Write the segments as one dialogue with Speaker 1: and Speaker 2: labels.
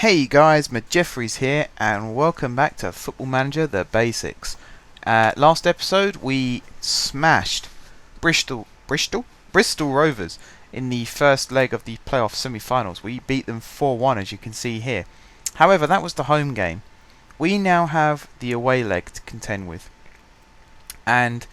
Speaker 1: Hey guys, Jeffries here, and welcome back to Football Manager The Basics. Last episode we smashed Bristol Rovers in the first leg of the playoff semi-finals. We beat them 4-1, as you can see here. However, that was the home game. We now have the away leg to contend with, and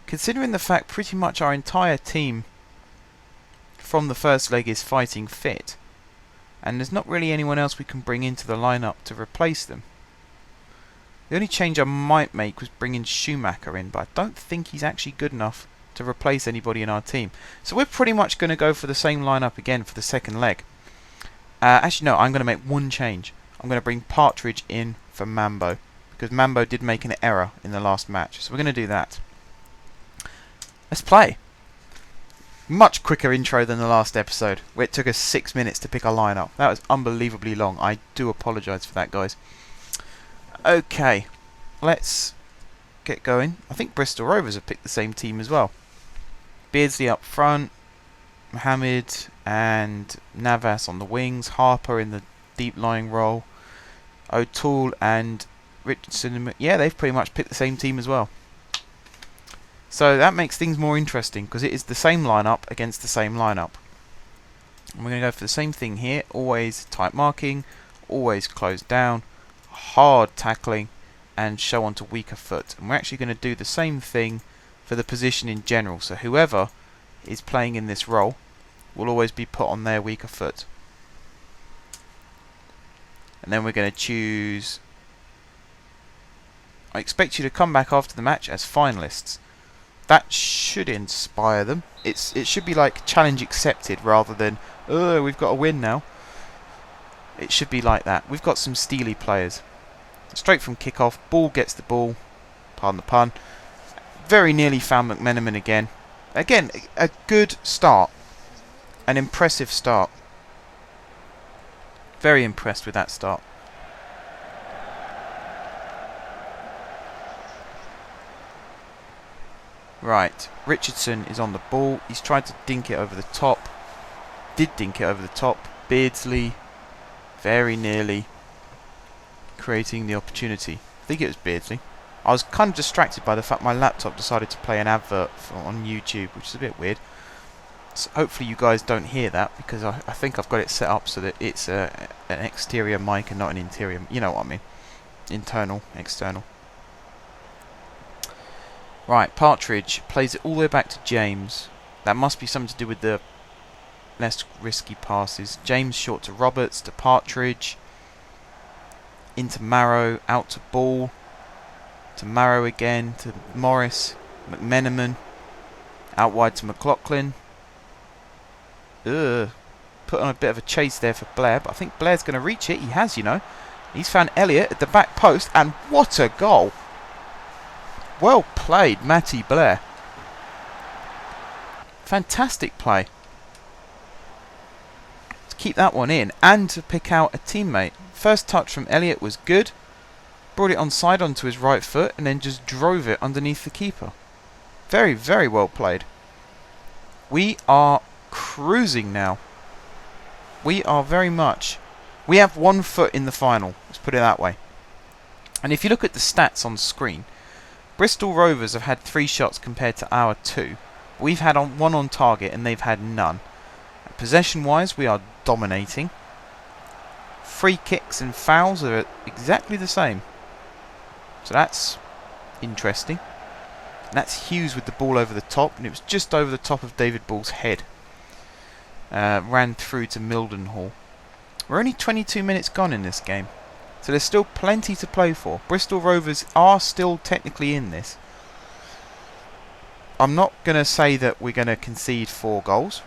Speaker 1: considering the fact pretty much our entire team from the first leg is fighting fit, and there's not really anyone else we can bring into the lineup to replace them. The only change I might make was bringing Schumacher in, but I don't think he's actually good enough to replace anybody in our team. So we're pretty much going to go for the same lineup again for the second leg. Actually no, I'm going to make one change. I'm going to bring Partridge in for Mambo, because Mambo did make an error in the last match. So we're going to do that. Let's play. Much quicker intro than the last episode, where it took us 6 minutes to pick a lineup. That was unbelievably long. I do apologise for that, guys. Okay, let's get going. I think Bristol Rovers have picked the same team as well. Beardsley up front, Mohamed and Navas on the wings, Harper in the deep lying role, O'Toole and Richardson. Yeah, they've pretty much picked the same team as well. So that makes things more interesting, because it is the same lineup against the same lineup. And we're going to go for the same thing here. Always tight marking, always close down, hard tackling, and show onto weaker foot. And we're actually going to do the same thing for the position in general. So whoever is playing in this role will always be put on their weaker foot. And then we're going to choose... I expect you to come back after the match as finalists. That should inspire them. It should be like challenge accepted rather than, oh, we've got to win now. It should be like that. We've got some steely players. Straight from kickoff, Ball gets the ball. Pardon the pun. Very nearly found McMenamin again. Again, a good start. An impressive start. Very impressed with that start. Right, Richardson is on the ball. He's tried to dink it over the top. Did dink it over the top. Beardsley, very nearly creating the opportunity. I think it was Beardsley. I was kind of distracted by the fact my laptop decided to play an advert on YouTube, which is a bit weird. So hopefully you guys don't hear that, because I think I've got it set up so that it's an exterior mic and not an interior. You know what I mean. Internal, external. Right, Partridge plays it all the way back to James. That must be something to do with the less risky passes. James short to Roberts, to Partridge, into Marrow, out to Ball, to Marrow again, to Morris, McMenamin, out wide to McLaughlin. Put on a bit of a chase there for Blair, but I think Blair's going to reach it. He has, you know. He's found Elliott at the back post, and what a goal! Well played, Matty Blair. Fantastic play. To keep that one in and to pick out a teammate. First touch from Elliott was good. Brought it onside onto his right foot and then just drove it underneath the keeper. Very, very well played. We are cruising now. We are very much... We have 1 foot in the final. Let's put it that way. And if you look at the stats on screen... Bristol Rovers have had 3 shots compared to our 2. We've had 1 on target and they've had none. Possession-wise, we are dominating. Free kicks and fouls are exactly the same. So that's interesting. And that's Hughes with the ball over the top, and it was just over the top of David Ball's head. Ran through to Mildenhall. We're only 22 minutes gone in this game. So there's still plenty to play for. Bristol Rovers are still technically in this. I'm not going to say that we're going to concede 4 goals.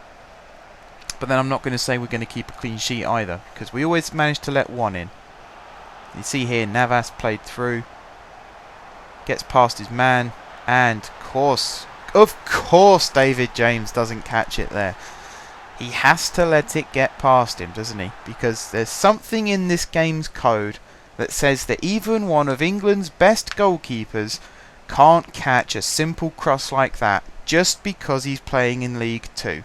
Speaker 1: But then I'm not going to say we're going to keep a clean sheet either, because we always manage to let 1 in. You see here, Navas played through. Gets past his man. And of course David James doesn't catch it there. He has to let it get past him, doesn't he? Because there's something in this game's code that says that even one of England's best goalkeepers can't catch a simple cross like that just because he's playing in League 2.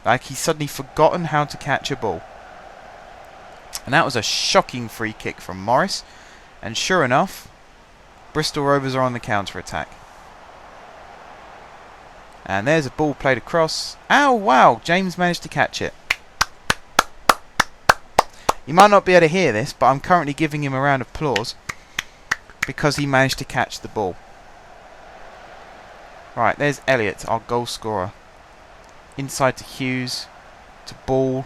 Speaker 1: Like he's suddenly forgotten how to catch a ball. And that was a shocking free kick from Morris. And sure enough, Bristol Rovers are on the counter-attack. And there's a ball played across. Ow, wow, James managed to catch it. You might not be able to hear this, but I'm currently giving him a round of applause because he managed to catch the ball. Right, there's Elliott, our goal scorer. Inside to Hughes, to Ball.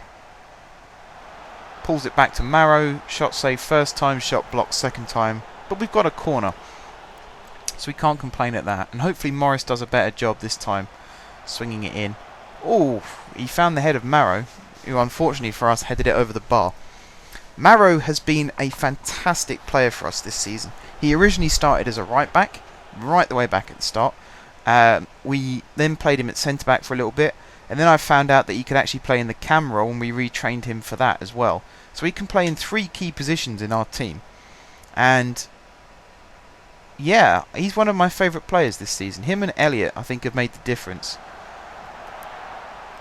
Speaker 1: Pulls it back to Marrow. Shot saved first time, shot blocked second time. But we've got a corner, so we can't complain at that. And hopefully Morris does a better job this time, swinging it in. Oh, he found the head of Marrow, who unfortunately for us headed it over the bar. Marrow has been a fantastic player for us this season. He originally started as a right back, right the way back at the start. We then played him at centre back for a little bit, and then I found out that he could actually play in the cam role, and we retrained him for that as well. So he can play in 3 key positions in our team. And yeah, he's one of my favourite players this season. Him and Elliott, I think, have made the difference.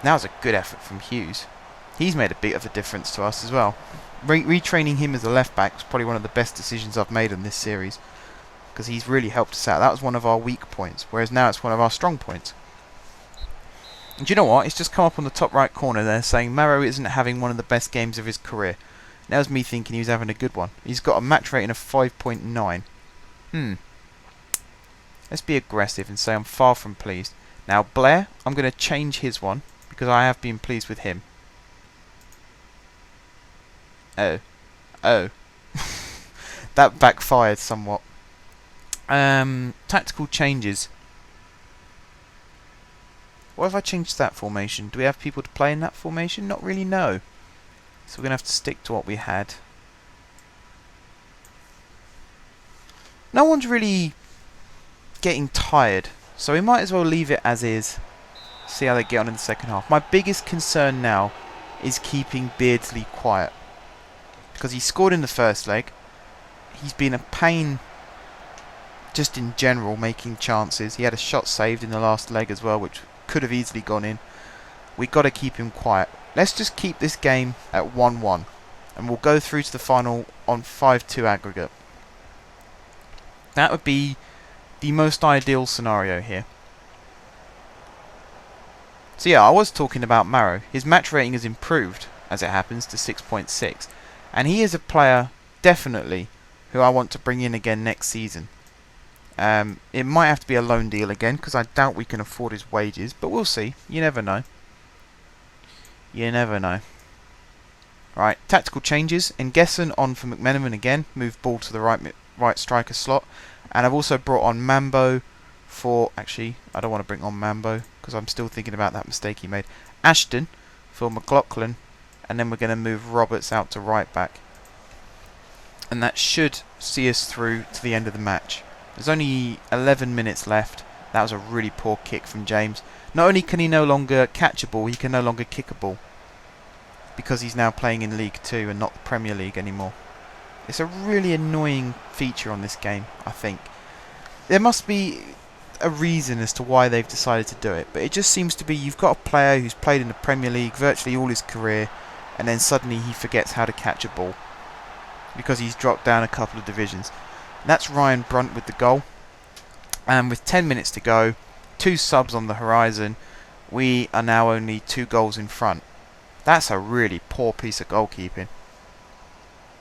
Speaker 1: That was a good effort from Hughes. He's made a bit of a difference to us as well. Retraining him as a left back was probably one of the best decisions I've made in this series, because he's really helped us out. That was one of our weak points, whereas now it's one of our strong points. And do you know what? It's just come up on the top right corner there saying Marrow isn't having one of the best games of his career. That was me thinking he was having a good one. He's got a match rating of 5.9. Let's be aggressive and say I'm far from pleased. Now Blair, I'm going to change his one because I have been pleased with him. Oh. That backfired somewhat. Tactical changes. What if I changed that formation? Do we have people to play in that formation? Not really, no. So we're going to have to stick to what we had. No one's really getting tired, so we might as well leave it as is. See how they get on in the second half. My biggest concern now is keeping Beardsley quiet, because he scored in the first leg. He's been a pain just in general making chances. He had a shot saved in the last leg as well, which could have easily gone in. We've got to keep him quiet. Let's just keep this game at 1-1, and we'll go through to the final on 5-2 aggregate. That would be the most ideal scenario here. So yeah, I was talking about Marrow. His match rating has improved, as it happens, to 6.6. And he is a player, definitely, who I want to bring in again next season. It might have to be a loan deal again, because I doubt we can afford his wages. But we'll see. You never know. You never know. Right, tactical changes. Ngesson on for McMenamin again. Move ball to the right striker slot. And I've also brought on Mambo for... Actually, I don't want to bring on Mambo, because I'm still thinking about that mistake he made. Ashton for McLaughlin. And then we're going to move Roberts out to right back. And that should see us through to the end of the match. There's only 11 minutes left. That was a really poor kick from James. Not only can he no longer catch a ball, he can no longer kick a ball, because he's now playing in League 2 and not the Premier League anymore. It's a really annoying feature on this game, I think. There must be a reason as to why they've decided to do it, but it just seems to be you've got a player who's played in the Premier League virtually all his career, and then suddenly he forgets how to catch a ball because he's dropped down a couple of divisions. And that's Ryan Brunt with the goal. And with 10 minutes to go, 2 subs on the horizon, we are now only 2 goals in front. That's a really poor piece of goalkeeping.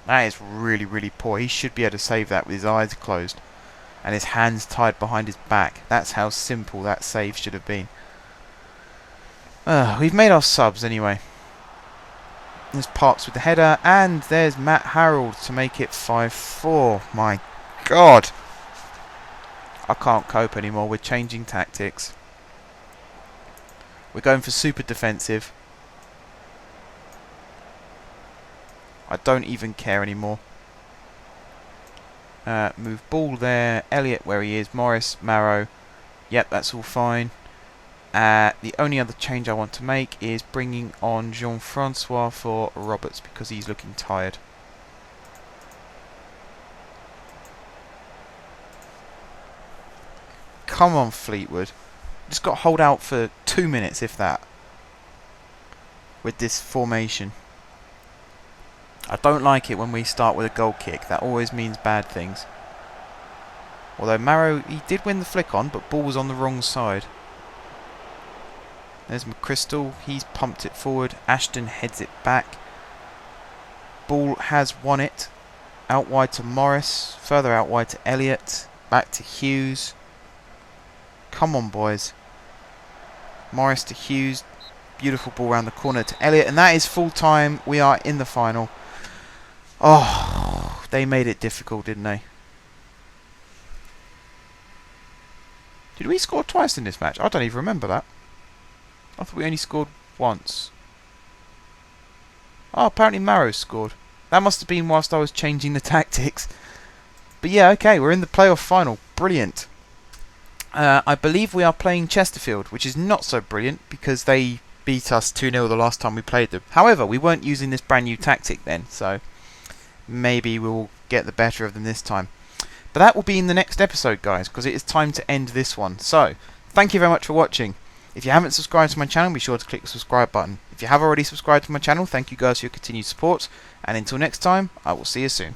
Speaker 1: That is really, really poor. He should be able to save that with his eyes closed and his hands tied behind his back. That's how simple that save should have been. We've made our subs anyway. There's Parks with the header, and there's Matt Harold to make it 5-4. My God. I can't cope anymore. We're changing tactics. We're going for super defensive. I don't even care anymore. Move ball there. Elliott where he is. Morris, Marrow. Yep, that's all fine. The only other change I want to make is bringing on Jean-Francois for Roberts, because he's looking tired. Come on, Fleetwood. Just got to hold out for 2 minutes, if that, with this formation. I don't like it when we start with a goal kick. That always means bad things. Although Marrow, he did win the flick on, but ball was on the wrong side. There's McChrystal. He's pumped it forward. Ashton heads it back. Ball has won it. Out wide to Morris. Further out wide to Elliott. Back to Hughes. Come on, boys. Morris to Hughes. Beautiful ball around the corner to Elliott. And that is full time. We are in the final. Oh, they made it difficult, didn't they? Did we score twice in this match? I don't even remember that. I thought we only scored once. Oh, apparently Marrow scored. That must have been whilst I was changing the tactics. But yeah, okay, we're in the playoff final. Brilliant. I believe we are playing Chesterfield, which is not so brilliant because they beat us 2-0 the last time we played them. However, we weren't using this brand new tactic then, so maybe we'll get the better of them this time. But that will be in the next episode, guys, because it is time to end this one. So, thank you very much for watching. If you haven't subscribed to my channel, be sure to click the subscribe button. If you have already subscribed to my channel, thank you guys for your continued support. And until next time, I will see you soon.